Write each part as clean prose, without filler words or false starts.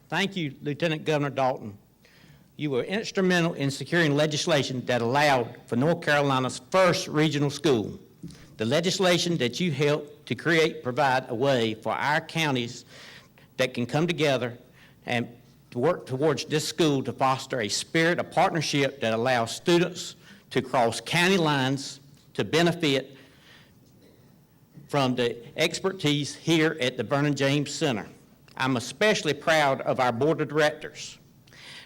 Thank you, Lieutenant Governor Dalton. You were instrumental in securing legislation that allowed for North Carolina's first regional school. The legislation that you helped to create provide a way for our counties that can come together and to work towards this school to foster a spirit of partnership that allows students to cross county lines to benefit from the expertise here at the Vernon James Center. I'm especially proud of our board of directors.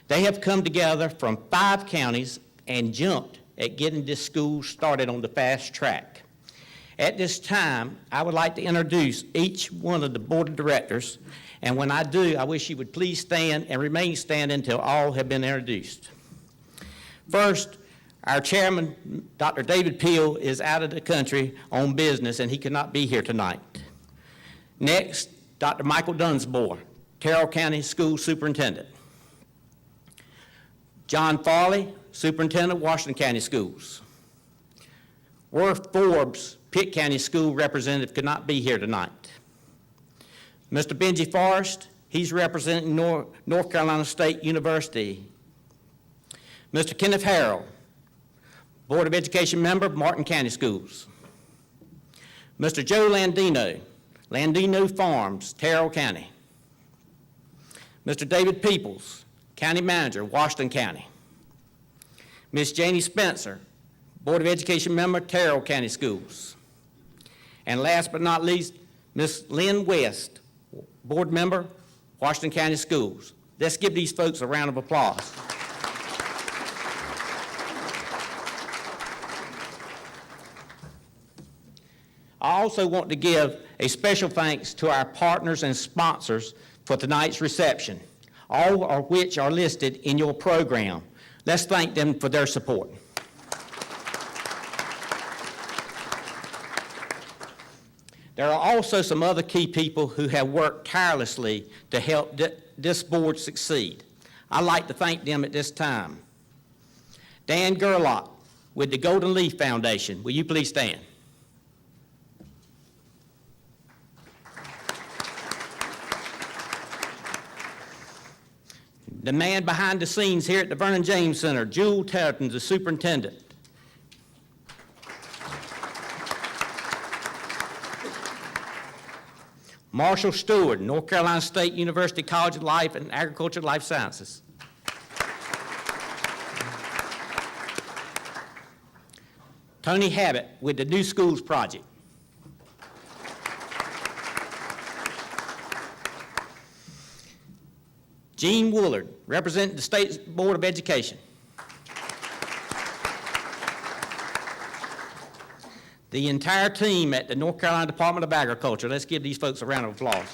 They have come together from 5 counties and jumped at getting this school started on the fast track. At this time, I would like to introduce each one of the board of directors, and when I do, I wish you would please stand and remain standing until all have been introduced. First, our chairman, Dr. David Peel, is out of the country on business and he could not be here tonight. Next, Dr. Michael Dunsmore, Terrell County School Superintendent. John Farley, Superintendent, Washington County Schools. Worth Forbes, Pitt County School Representative, could not be here tonight. Mr. Benji Forrest, he's representing North Carolina State University. Mr. Kenneth Harrell, Board of Education member, Martin County Schools. Mr. Joe Landino, Landino Farms, Terrell County. Mr. David Peoples, County Manager, Washington County. Ms. Janie Spencer, Board of Education member, Terrell County Schools. And last but not least, Ms. Lynn West, Board member, Washington County Schools. Let's give these folks a round of applause. I also want to give a special thanks to our partners and sponsors for tonight's reception, all of which are listed in your program. Let's thank them for their support. There are also some other key people who have worked tirelessly to help this board succeed. I'd like to thank them at this time. Dan Gerlach with the Golden Leaf Foundation, will you please stand? The man behind the scenes here at the Vernon James Center, Jewel Terrapin, the superintendent. Marshall Stewart, North Carolina State University College of Life and Agriculture and Life Sciences. Tony Habit with the New Schools Project. Gene Woolard, representing the State Board of Education. The entire team at the North Carolina Department of Agriculture. Let's give these folks a round of applause.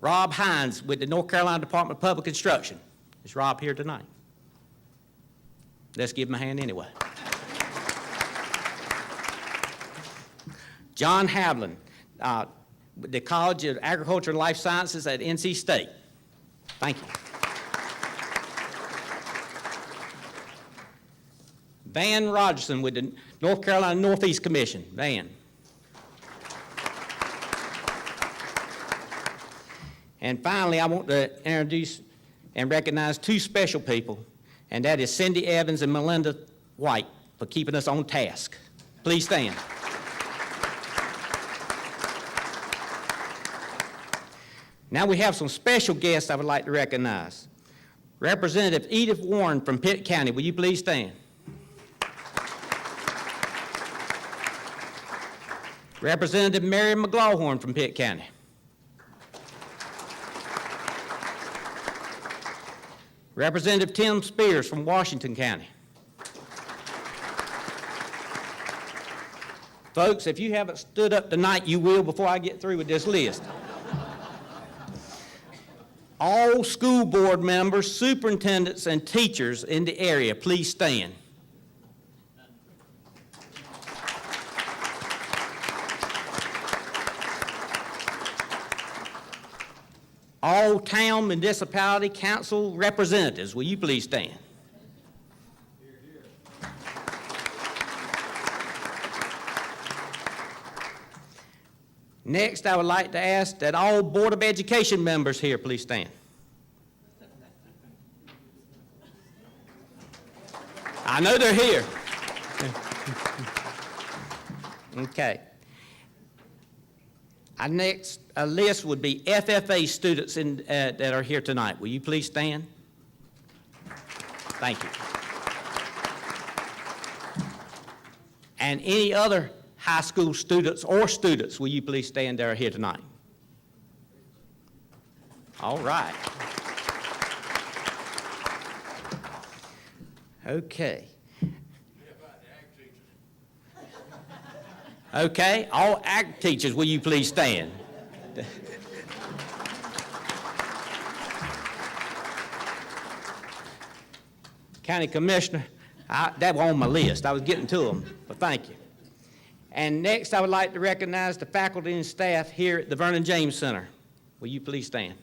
Rob Hines with the North Carolina Department of Public Instruction. Is Rob here tonight? Let's give him a hand anyway. John Havlin, with the College of Agriculture and Life Sciences at NC State. Thank you. Van Rogerson with the North Carolina Northeast Commission. Van. And finally, I want to introduce and recognize 2 special people, and that is Cindy Evans and Melinda White for keeping us on task. Please stand. Now we have some special guests I would like to recognize. Representative Edith Warren from Pitt County, will you please stand? Representative Mary McLaughlin from Pitt County. Representative Tim Spears from Washington County. Folks, if you haven't stood up tonight, you will before I get through with this list. All school board members, superintendents, and teachers in the area, please stand. All town municipality council representatives, will you please stand? Here, here. Next, I would like to ask that all Board of Education members here please stand. I know they're here. Okay. Our next list would be FFA students that are here tonight. Will you please stand? Thank you. And any other high school students or students, will you please stand that are here tonight? All right. Okay. Okay, all ag teachers, will you please stand? County Commissioner, that was on my list. I was getting to them, but thank you. And next, I would like to recognize the faculty and staff here at the Vernon James Center. Will you please stand?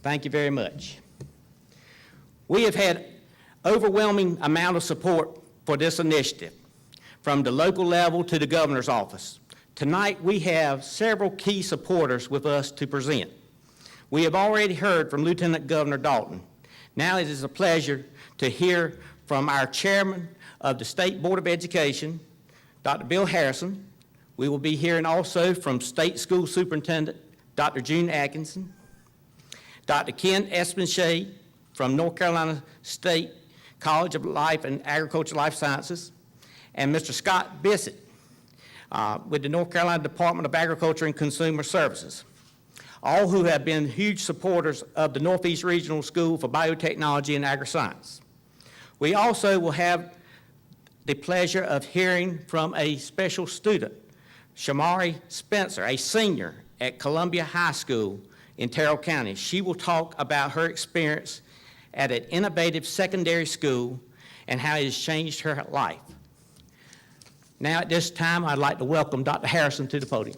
Thank you very much. We have had overwhelming amount of support for this initiative, from the local level to the governor's office. Tonight, we have several key supporters with us to present. We have already heard from Lieutenant Governor Dalton. Now it is a pleasure to hear from our chairman of the State Board of Education, Dr. Bill Harrison. We will be hearing also from State School Superintendent, Dr. June Atkinson, Dr. Ken Espenshade from North Carolina State College of Life and Agricultural Life Sciences, and Mr. Scott Bissett with the North Carolina Department of Agriculture and Consumer Services, all who have been huge supporters of the Northeast Regional School for Biotechnology and Agriscience. We also will have the pleasure of hearing from a special student, Shamari Spencer, a senior at Columbia High School in Terrell County. She will talk about her experience at an innovative secondary school and how it has changed her life. Now at this time, I'd like to welcome Dr. Harrison to the podium.